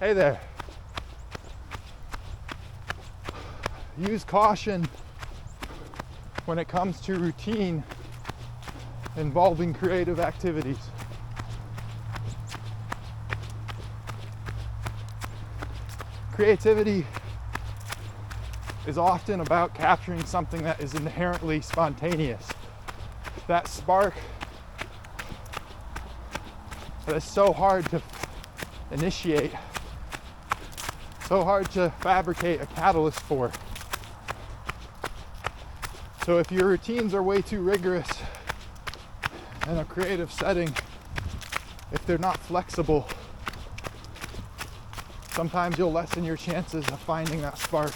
Hey there. Use caution when it comes to routine involving creative activities. Creativity is often about capturing something that is inherently spontaneous. That spark that is so hard to initiate, so hard to fabricate a catalyst for. So if your routines are way too rigorous in a creative setting, if they're not flexible, sometimes you'll lessen your chances of finding that spark.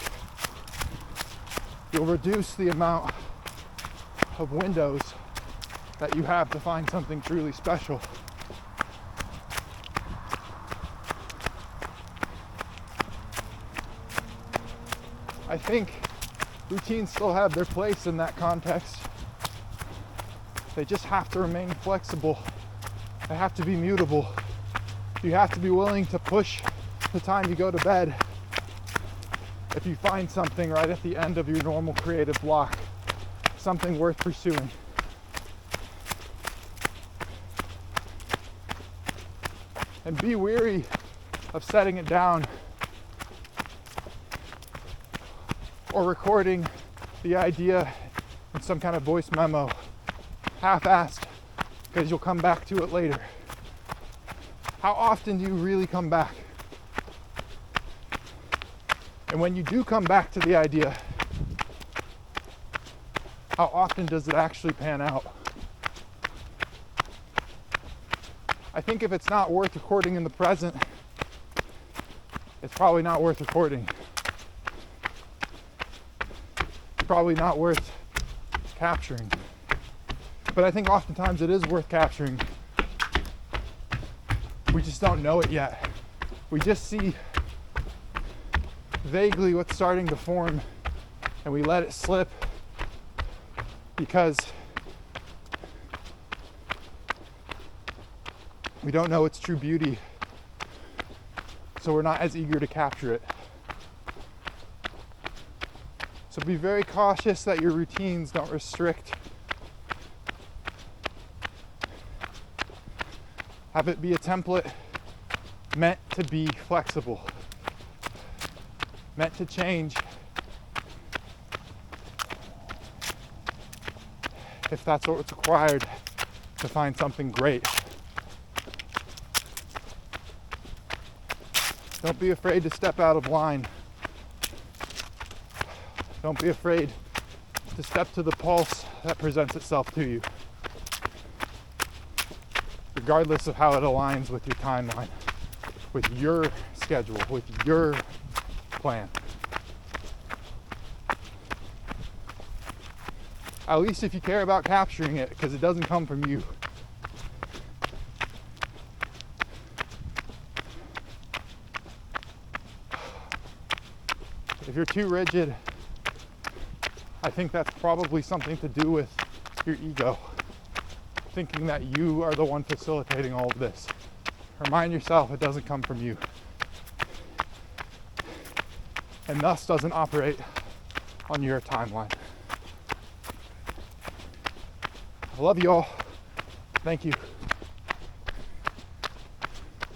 You'll reduce the amount of windows that you have to find something truly special. I think routines still have their place in that context. They just have to remain flexible. They have to be mutable. You have to be willing to push the time you go to bed if you find something right at the end of your normal creative block, something worth pursuing. And be weary of setting it down or recording the idea in some kind of voice memo, half-assed, because you'll come back to it later. How often do you really come back? And when you do come back to the idea, how often does it actually pan out? I think if it's not worth recording in the present, it's probably not worth recording. Probably not worth capturing. But I think oftentimes it is worth capturing. We just don't know it yet. We just see vaguely what's starting to form and we let it slip because we don't know its true beauty. So we're not as eager to capture it. So be very cautious that your routines don't restrict. Have it be a template meant to be flexible, meant to change if that's what's required to find something great. Don't be afraid to step out of line. Don't be afraid to step to the pulse that presents itself to you, regardless of how it aligns with your timeline, with your schedule, with your plan. At least if you care about capturing it, because it doesn't come from you. If you're too rigid, I think that's probably something to do with your ego, thinking that you are the one facilitating all of this. Remind yourself it doesn't come from you, and thus doesn't operate on your timeline. I love you all. Thank you.